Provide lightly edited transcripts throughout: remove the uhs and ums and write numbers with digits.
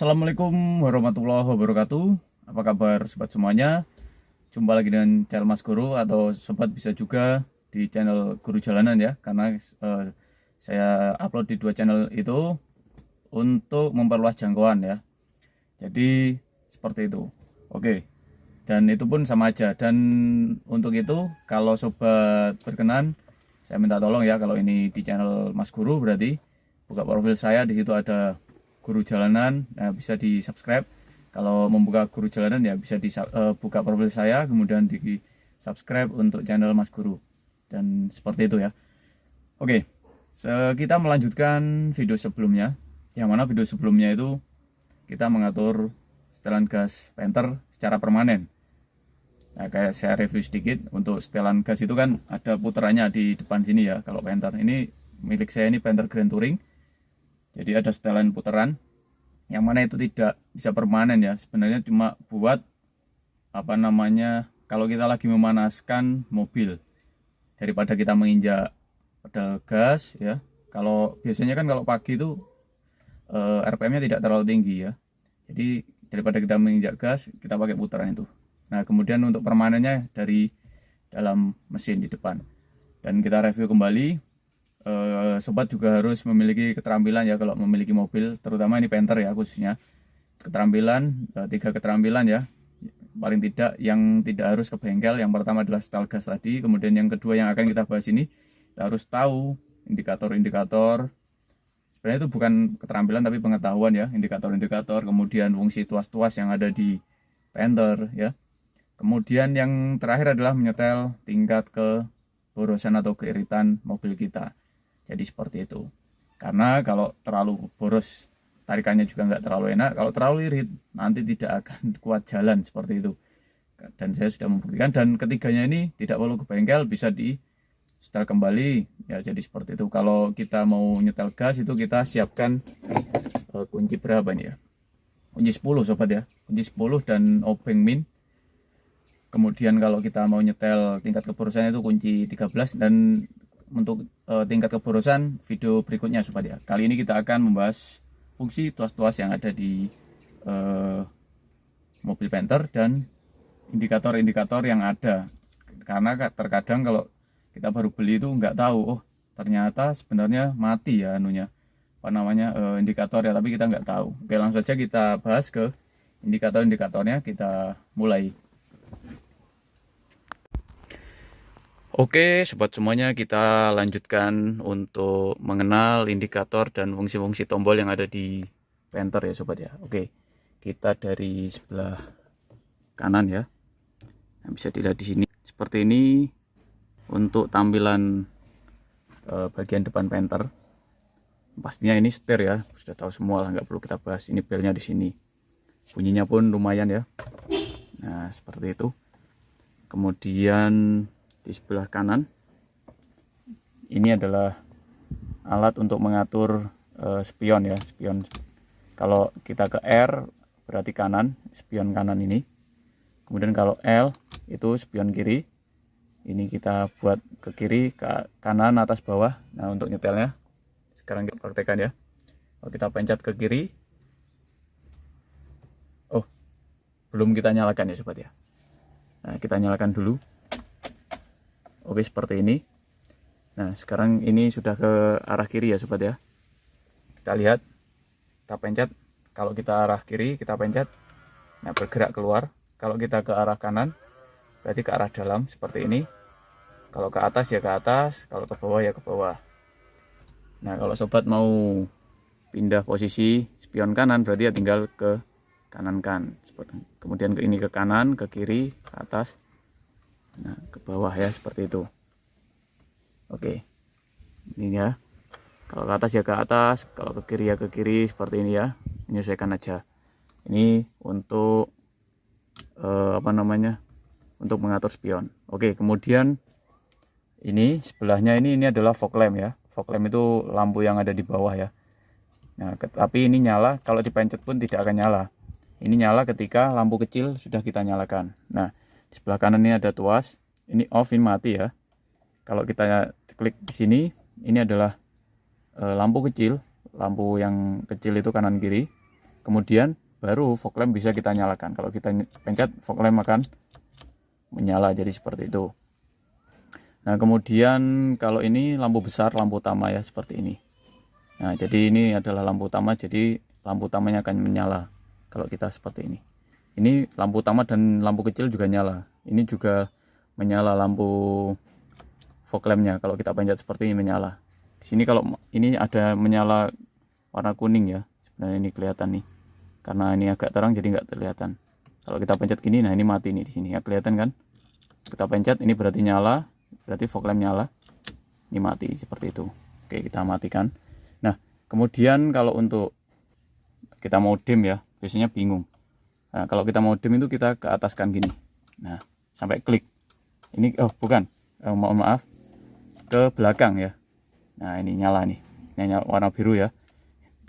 Assalamualaikum warahmatullahi wabarakatuh. Apa kabar sobat semuanya? Jumpa lagi dengan channel Mas Guru, atau sobat bisa juga di channel Guru Jalanan ya, karena saya upload di dua channel itu untuk memperluas jangkauan ya. Jadi seperti itu. Oke. Dan itu pun sama aja. Dan untuk itu kalau sobat berkenan, saya minta tolong ya, kalau ini di channel Mas Guru berarti buka profil saya, di situ ada Guru Jalanan, nah bisa di subscribe. Kalau membuka Guru Jalanan ya bisa buka profil saya, kemudian di subscribe untuk channel Mas Guru. Dan seperti itu ya. Oke, kita melanjutkan video sebelumnya, yang mana video sebelumnya itu kita mengatur setelan gas penter secara permanen. Nah, kayak saya review sedikit, untuk setelan gas itu kan ada putarannya di depan sini ya. Kalau penter ini milik saya, ini penter Grand Touring. Jadi ada setelan putaran yang mana itu tidak bisa permanen ya. Sebenarnya cuma buat apa namanya, kalau kita lagi memanaskan mobil, daripada kita menginjak pedal gas ya. Kalau biasanya kan kalau pagi itu RPM-nya tidak terlalu tinggi ya. Jadi daripada kita menginjak gas, kita pakai putaran itu. Nah, kemudian untuk permanennya dari dalam mesin di depan. Dan kita review kembali. Sobat juga harus memiliki keterampilan ya kalau memiliki mobil, terutama ini penter ya khususnya. Keterampilan, 3 keterampilan ya. Paling tidak yang tidak harus ke bengkel. Yang pertama adalah setel gas tadi. Kemudian yang kedua yang akan kita bahas ini, kita harus tahu indikator-indikator. Sebenarnya itu bukan keterampilan tapi pengetahuan ya, indikator-indikator, kemudian fungsi tuas-tuas yang ada di penter ya. Kemudian yang terakhir adalah menyetel tingkat keborosan atau keiritan mobil kita. Jadi seperti itu. Karena kalau terlalu boros, tarikannya juga nggak terlalu enak. Kalau terlalu irit, nanti tidak akan kuat jalan seperti itu. Dan saya sudah membuktikan. Dan ketiganya ini tidak perlu ke bengkel, bisa di setel kembali ya. Jadi seperti itu. Kalau kita mau nyetel gas itu kita siapkan kunci berapa nih ya? Kunci 10 sobat ya. Kunci 10 dan obeng min. Kemudian kalau kita mau nyetel tingkat keborosan itu kunci 13. Dan untuk tingkat keborosan video berikutnya sobat ya. Kali ini kita akan membahas fungsi tuas-tuas yang ada di mobil penter dan indikator-indikator yang ada. Karena terkadang kalau kita baru beli itu nggak tahu, oh ternyata sebenarnya mati ya anunya, apa namanya, indikator ya, tapi kita nggak tahu. Oke, langsung saja kita bahas ke indikator-indikatornya, kita mulai. Oke sobat semuanya, kita lanjutkan untuk mengenal indikator dan fungsi-fungsi tombol yang ada di penter ya sobat ya. Oke, kita dari sebelah kanan ya. Nah, bisa dilihat di sini seperti ini untuk tampilan bagian depan penter. Pastinya ini setir ya, sudah tahu semua lah, nggak perlu kita bahas. Ini belnya di sini, bunyinya pun lumayan ya. Nah seperti itu. Kemudian di sebelah kanan ini adalah alat untuk mengatur spion ya, spion. Kalau kita ke R berarti kanan, spion kanan ini. Kemudian kalau L itu spion kiri. Ini kita buat ke kiri, ke kanan, atas, bawah. Nah untuk nyetelnya sekarang kita praktekkan ya. Kalau kita pencet ke kiri, oh belum kita nyalakan ya sobat ya. Nah kita nyalakan dulu. Oke seperti ini. Nah sekarang ini sudah ke arah kiri ya sobat ya. Kita lihat, kita pencet. Kalau kita arah kiri kita pencet, nah bergerak keluar. Kalau kita ke arah kanan berarti ke arah dalam seperti ini. Kalau ke atas ya ke atas, kalau ke bawah ya ke bawah. Nah kalau sobat mau pindah posisi spion kanan berarti ya tinggal ke kanan kan. Kemudian ke ini ke kanan, ke kiri, ke atas. Nah ke bawah ya seperti itu. Oke, ini ya. Kalau ke atas ya ke atas, kalau ke kiri ya ke kiri, seperti ini ya. Menyesuaikan aja. Ini untuk apa namanya, untuk mengatur spion. Oke, kemudian ini sebelahnya ini adalah fog lamp ya. Fog lamp itu lampu yang ada di bawah ya. Nah tapi ini nyala, kalau dipencet pun tidak akan nyala. Ini nyala ketika lampu kecil sudah kita nyalakan. Nah di sebelah kanan ini ada tuas, ini off, ini mati ya. Kalau kita klik di sini, ini adalah lampu kecil, lampu yang kecil itu kanan kiri. kemudian baru fog lamp bisa kita nyalakan. Kalau kita pencet, fog lamp akan menyala, jadi seperti itu. Nah, kemudian kalau ini lampu besar, lampu utama ya, seperti ini. Nah, jadi ini adalah lampu utama, jadi lampu utamanya akan menyala kalau kita seperti ini. Ini lampu utama dan lampu kecil juga nyala. Ini juga menyala lampu fog lampnya. Kalau kita pencet seperti ini menyala. Di sini kalau ini ada menyala warna kuning ya. Sebenarnya ini kelihatan nih. Karena ini agak terang jadi nggak kelihatan. Kalau kita pencet gini, nah ini mati nih di sini. Ya kelihatan kan? Kita pencet ini berarti nyala, berarti fog lamp nyala. Ini mati seperti itu. Oke, kita matikan. Nah, kemudian kalau untuk kita mau dim ya, biasanya bingung. Nah, kalau kita mau dim itu kita ke ataskan gini. Nah, sampai klik. Ini bukan. Mohon maaf. Ke belakang ya. Nah, ini nyala nih. Ini warna biru ya.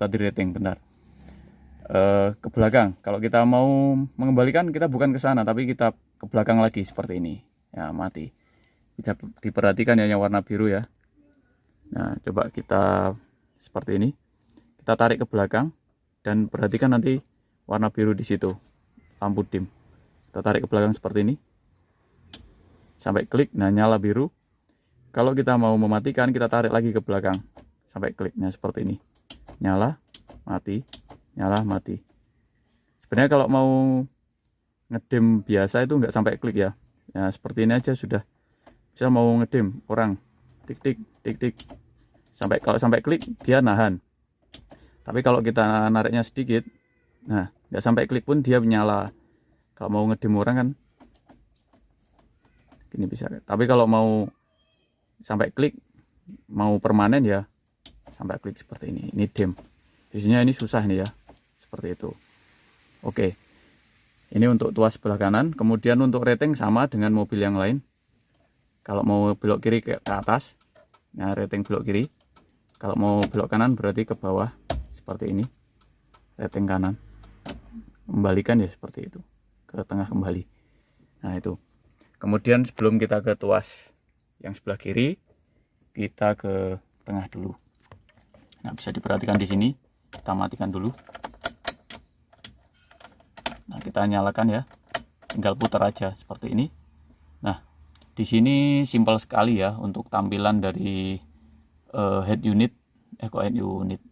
Tadi rating bentar. Ke belakang. Kalau kita mau mengembalikan, kita bukan ke sana, tapi kita ke belakang lagi seperti ini. Ya, mati. Bisa diperhatikan ya yang warna biru ya. Nah, coba kita seperti ini. Kita tarik ke belakang dan perhatikan nanti warna biru di situ. Lampu dim. Kita tarik ke belakang seperti ini. Sampai klik, nah nyala biru. Kalau kita mau mematikan, kita tarik lagi ke belakang. Sampai kliknya seperti ini. Nyala, mati, nyala, mati. Sebenarnya kalau mau ngedim biasa itu nggak sampai klik ya. Nah, seperti ini aja sudah. Misal mau ngedim orang, tik tik tik tik. Kalau sampai klik dia nahan. Tapi kalau kita nariknya sedikit, nah nggak sampai klik pun dia menyala. Kalau mau ngedim orang kan gini bisa. Tapi kalau mau sampai klik, mau permanen ya sampai klik seperti ini. Ini dim. Biasanya ini susah nih ya, seperti itu. Oke, ini untuk tuas sebelah kanan. Kemudian untuk rating sama dengan mobil yang lain. Kalau mau belok kiri ke atas, nah rating belok kiri. Kalau mau belok kanan berarti ke bawah, seperti ini. Rating kanan. Kembalikan ya seperti itu, ke tengah kembali. Nah itu. Kemudian sebelum kita ke tuas yang sebelah kiri, kita ke tengah dulu. Nah, bisa diperhatikan di sini. Kita matikan dulu. Nah, kita nyalakan ya. Tinggal putar aja seperti ini. Nah, di sini simpel sekali ya untuk tampilan dari head unit,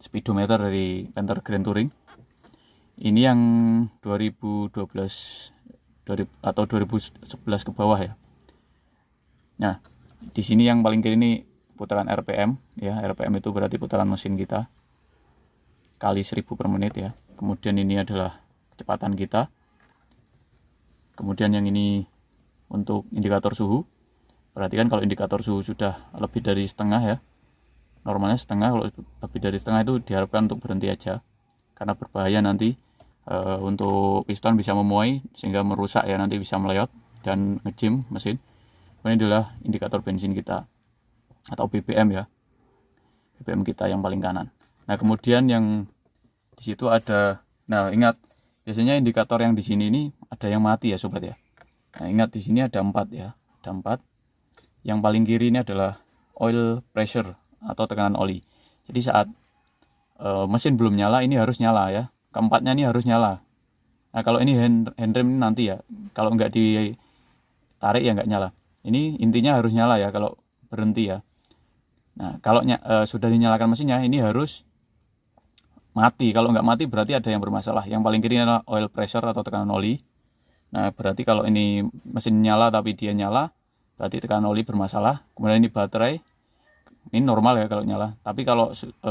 speedometer dari Panther Grand Touring. Ini yang 2012 atau 2011 ke bawah ya. Nah, di sini yang paling kiri ini putaran RPM ya. RPM itu berarti putaran mesin kita kali 1000 per menit ya. Kemudian ini adalah kecepatan kita. Kemudian yang ini untuk indikator suhu. Perhatikan kalau indikator suhu sudah lebih dari setengah ya. Normalnya setengah, kalau lebih dari setengah itu diharapkan untuk berhenti aja. Karena berbahaya nanti untuk piston bisa memuai sehingga merusak ya, nanti bisa meleot dan ngejim mesin. Ini adalah indikator bensin kita atau BBM ya, BBM kita yang paling kanan. Nah, kemudian yang di situ ada, nah ingat biasanya indikator yang di sini ini ada yang mati ya sobat ya. Nah, ingat di sini ada 4 ya, ada 4. Yang paling kiri ini adalah oil pressure atau tekanan oli. Jadi saat mesin belum nyala ini harus nyala ya. Keempatnya ini harus nyala. Nah, kalau ini handrem nanti ya, kalau nggak ditarik ya nggak nyala. Ini intinya harus nyala ya kalau berhenti ya. Nah, kalau sudah dinyalakan mesinnya ini harus mati. Kalau nggak mati berarti ada yang bermasalah. Yang paling kiri adalah oil pressure atau tekanan oli. Nah, berarti kalau ini mesin nyala tapi dia nyala, berarti tekanan oli bermasalah. Kemudian ini baterai, ini normal ya kalau nyala. Tapi kalau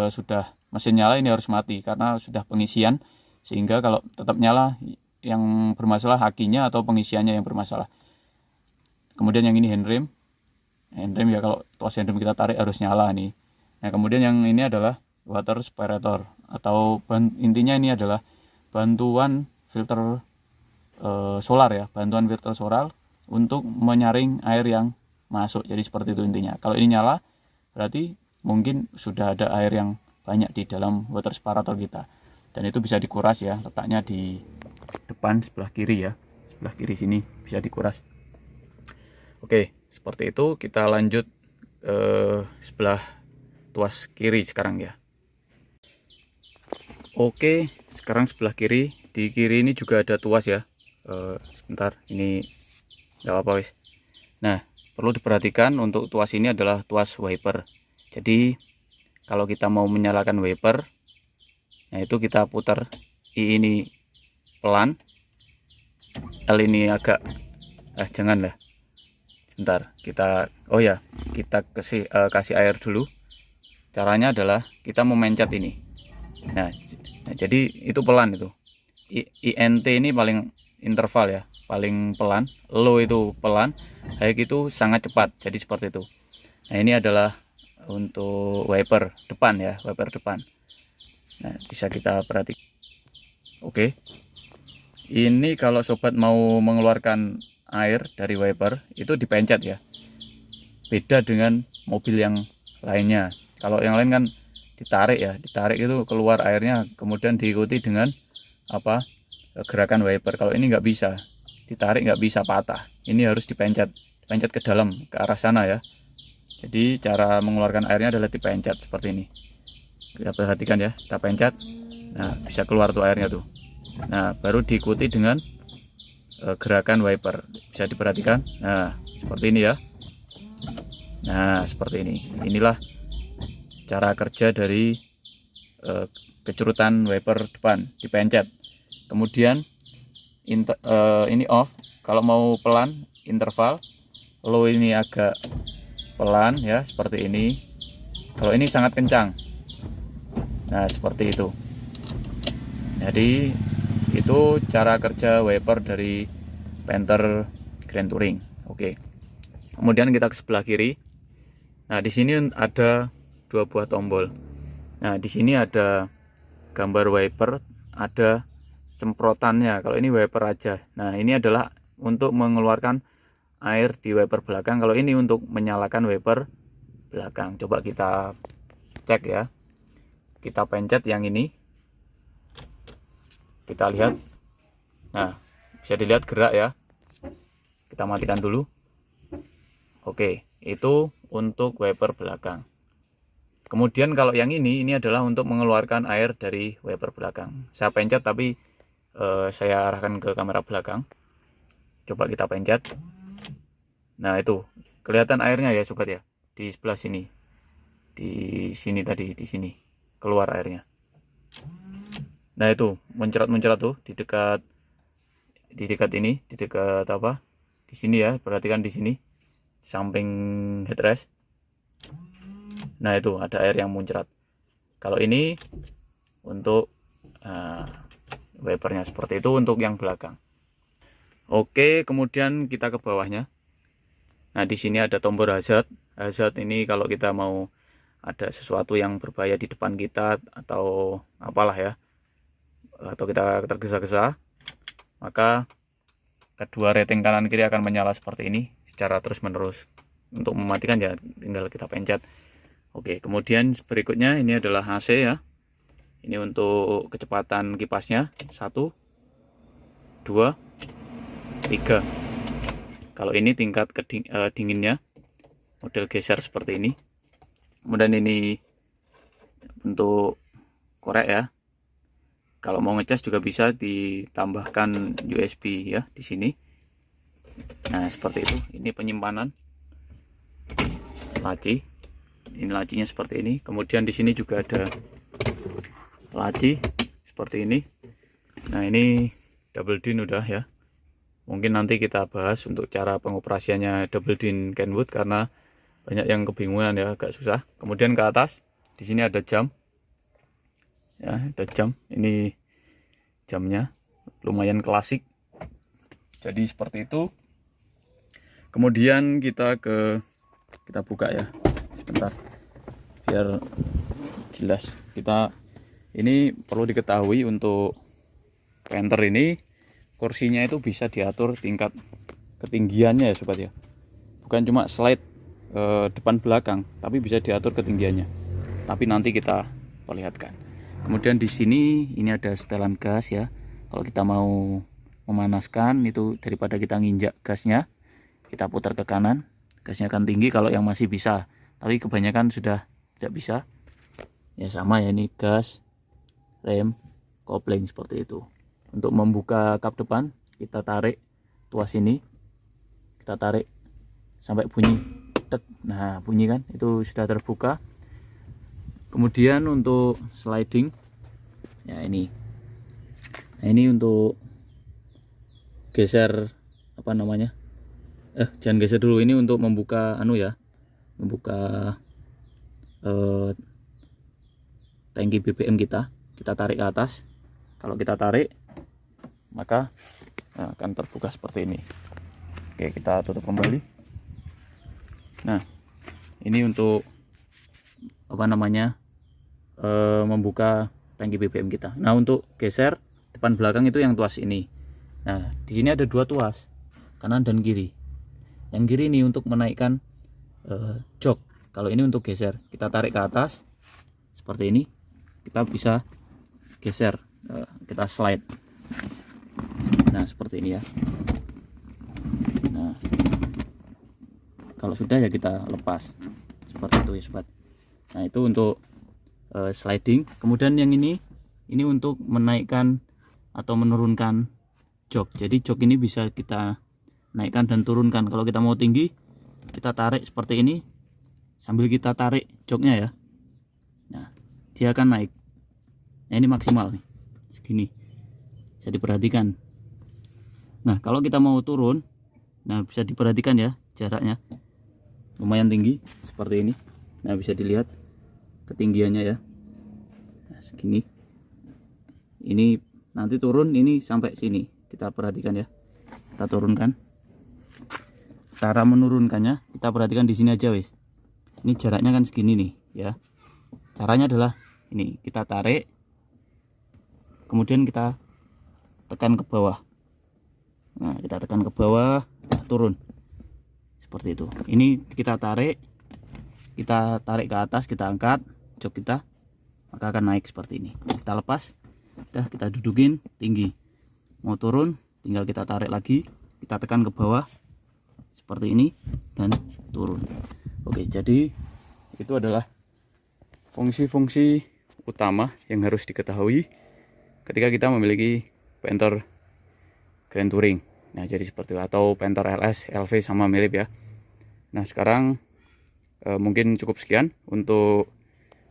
sudah mesin nyala ini harus mati karena sudah pengisian. Sehingga kalau tetap nyala, yang bermasalah akinya atau pengisiannya yang bermasalah. Kemudian yang ini handrem. Handrem ya, kalau tuas handrem kita tarik harus nyala nih. Nah, kemudian yang ini adalah water separator atau intinya ini adalah bantuan filter solar ya, bantuan filter solar untuk menyaring air yang masuk. Jadi seperti itu intinya. Kalau ini nyala berarti mungkin sudah ada air yang banyak di dalam water separator kita. Dan itu bisa dikuras ya, letaknya di depan sebelah kiri ya. Sebelah kiri sini bisa dikuras. Oke, seperti itu. Kita lanjut sebelah tuas kiri sekarang ya. Oke, sekarang sebelah kiri. Di kiri ini juga ada tuas ya. Sebentar, ini nggak apa-apa wis. Nah, perlu diperhatikan untuk tuas ini adalah tuas wiper. Jadi kalau kita mau menyalakan wiper, nah itu kita putar I ini pelan, L ini agak jangan lah. Sebentar, kita kita kasih air dulu. Caranya adalah kita memencet ini. Nah, jadi itu pelan itu. INT ini paling interval ya, paling pelan. Low itu pelan, high itu sangat cepat. Jadi seperti itu. Nah, ini adalah untuk wiper depan ya, wiper depan. Nah, bisa kita perhatikan. Oke. Ini kalau sobat mau mengeluarkan air dari wiper itu dipencet ya. Beda dengan mobil yang lainnya. Kalau yang lain kan ditarik ya, ditarik itu keluar airnya, kemudian diikuti dengan gerakan wiper. Kalau ini nggak bisa, ditarik nggak bisa, patah. Ini harus dipencet ke dalam, ke arah sana ya. Jadi cara mengeluarkan airnya adalah dipencet seperti ini. Kita perhatikan ya, kita pencet. Nah, bisa keluar tuh airnya tuh. Nah, baru diikuti dengan gerakan wiper. Bisa diperhatikan. Nah, seperti ini ya. Nah, seperti ini. Inilah cara kerja dari kecerutan wiper depan, dipencet. Kemudian ini off. Kalau mau pelan, interval. Low ini agak pelan ya, seperti ini. Kalau ini sangat kencang. Nah, seperti itu. Jadi itu cara kerja wiper dari Panther Grand Touring. Oke. Kemudian kita ke sebelah kiri. Nah, di sini ada 2 buah tombol. Nah, di sini ada gambar wiper, ada semprotannya. Kalau ini wiper aja. Nah, ini adalah untuk mengeluarkan air di wiper belakang. Kalau ini untuk menyalakan wiper belakang. Coba kita cek ya. Kita pencet yang ini. Kita lihat. Nah, bisa dilihat gerak ya. Kita matikan dulu. Oke, itu untuk wiper belakang. Kemudian kalau yang ini adalah untuk mengeluarkan air dari wiper belakang. Saya pencet tapi saya arahkan ke kamera belakang. Coba kita pencet. Nah, itu kelihatan airnya ya sobat ya. Di sebelah sini. Di sini tadi, di sini. Keluar airnya. Nah, itu muncrat-muncrat tuh di dekat ini, di dekat apa? Di sini ya, perhatikan di sini. Samping headrest. Nah, itu ada air yang muncrat. Kalau ini untuk wipernya seperti itu untuk yang belakang. Oke, kemudian kita ke bawahnya. Nah, di sini ada tombol hazard. Hazard ini kalau kita mau ada sesuatu yang berbahaya di depan kita atau apalah ya, atau kita tergesa-gesa, maka kedua rating kanan kiri akan menyala seperti ini secara terus menerus. Untuk mematikan ya tinggal kita pencet. Oke, kemudian berikutnya ini adalah AC ya. Ini untuk kecepatan kipasnya 1, 2, 3. Kalau ini tingkat dinginnya model geser seperti ini. Kemudian ini untuk korek ya. Kalau mau ngecas juga bisa ditambahkan USB ya di sini. Nah, seperti itu. Ini penyimpanan laci. Ini lacinya seperti ini. Kemudian di sini juga ada laci seperti ini. Nah, ini double din udah ya. Mungkin nanti kita bahas untuk cara pengoperasiannya double din Kenwood karena banyak yang kebingungan ya, agak susah. Kemudian ke atas di sini ada jam. Ya, ada jam. Ini jamnya lumayan klasik. Jadi seperti itu. Kemudian kita buka ya. Sebentar. Biar jelas. Ini perlu diketahui untuk Panther ini kursinya itu bisa diatur tingkat ketinggiannya ya sobat ya. Bukan cuma slide depan belakang, tapi bisa diatur ketinggiannya. Tapi nanti kita perlihatkan. Kemudian di sini ini ada setelan gas ya. Kalau kita mau memanaskan itu daripada kita nginjak gasnya, kita putar ke kanan, gasnya akan tinggi kalau yang masih bisa. Tapi kebanyakan sudah tidak bisa. Ya sama ya, ini gas, rem, kopling seperti itu. Untuk membuka kap depan, kita tarik tuas ini, kita tarik sampai bunyi tek. Nah, bunyi kan, itu sudah terbuka. Kemudian untuk sliding ya ini. Nah, ini untuk geser apa namanya? Jangan geser dulu, ini untuk membuka membuka tangki BBM kita tarik ke atas. Kalau kita tarik maka akan terbuka seperti ini. Oke, kita tutup kembali. Nah, ini untuk apa namanya, membuka tangki BBM kita. Nah, untuk geser depan belakang itu yang tuas ini. Nah, di sini ada 2 tuas, kanan dan kiri. Yang kiri ini untuk menaikkan jok. Kalau ini untuk geser, kita tarik ke atas seperti ini, kita bisa geser, kita slide. Nah, seperti ini ya. Nah, kalau sudah ya kita lepas seperti itu ya sobat. Nah, itu untuk sliding. Kemudian yang ini untuk menaikkan atau menurunkan jok. Jadi jok ini bisa kita naikkan dan turunkan. Kalau kita mau tinggi, kita tarik seperti ini sambil kita tarik joknya ya. Nah, dia akan naik. Nah, ini maksimal nih, segini. Bisa diperhatikan. Nah, kalau kita mau turun, nah bisa diperhatikan ya, jaraknya lumayan tinggi seperti ini. Nah, bisa dilihat ketinggiannya ya. Nah, segini. Ini nanti turun ini sampai sini. Kita perhatikan ya. Kita turunkan. Cara menurunkannya kita perhatikan di sini aja wis. Ini jaraknya kan segini nih ya. Caranya adalah ini, kita tarik, kemudian kita tekan ke bawah. Nah, kita tekan ke bawah, nah, turun seperti itu. Ini kita tarik ke atas, kita angkat jok kita, maka akan naik seperti ini. Kita lepas, udah kita dudukin tinggi. Mau turun, tinggal kita tarik lagi, kita tekan ke bawah seperti ini dan turun. Oke, jadi itu adalah fungsi-fungsi utama yang harus diketahui ketika kita memiliki Panther Grand Touring. Nah, jadi seperti itu, atau Panther LS, LV sama mirip ya. Nah, sekarang mungkin cukup sekian untuk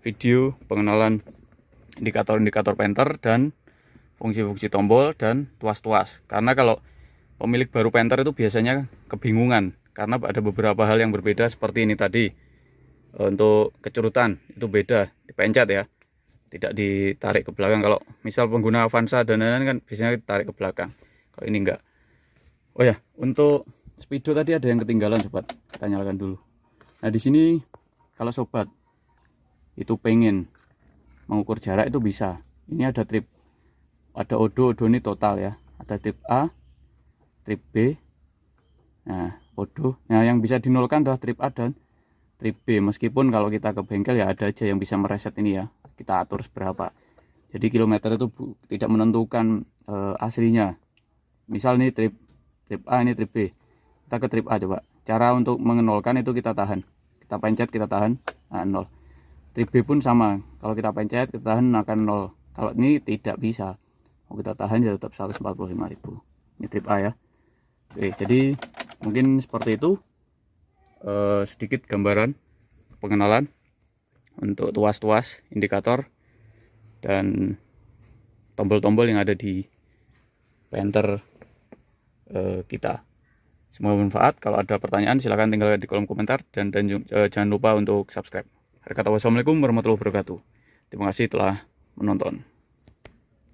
video pengenalan indikator-indikator Panther dan fungsi-fungsi tombol dan tuas-tuas. Karena kalau pemilik baru Panther itu biasanya kebingungan karena ada beberapa hal yang berbeda seperti ini tadi. Untuk kecurutan itu beda, dipencet ya, tidak ditarik ke belakang. Kalau misal pengguna Avanza dan lain-lain kan biasanya ditarik ke belakang, kalau ini enggak. Oh ya, untuk speedo tadi ada yang ketinggalan sobat, kita nyalakan dulu. Nah, di sini kalau sobat itu pengen mengukur jarak itu bisa. Ini ada trip, ada odo ini total ya, ada trip A, trip B, nah odo. Nah, yang bisa dinolkan adalah trip A dan trip B. Meskipun kalau kita ke bengkel ya ada aja yang bisa mereset ini ya, kita atur seberapa. Jadi kilometer itu tidak menentukan aslinya. Misal ini trip A, ini trip B, kita ke trip A coba. Cara untuk mengenolkan itu kita tahan, kita pencet, kita tahan, nah 0. Trip B pun sama, kalau kita pencet, kita tahan akan 0. Kalau ini tidak bisa, mau kita tahan ya tetap 145.000. Ini trip A ya. Oke, jadi mungkin seperti itu. Sedikit gambaran pengenalan untuk tuas-tuas, indikator dan tombol-tombol yang ada di Panther kita. Semoga bermanfaat. Kalau ada pertanyaan silahkan tinggalkan di kolom komentar dan jangan lupa untuk subscribe. Wassalamualaikum warahmatullahi wabarakatuh. Terima kasih telah menonton.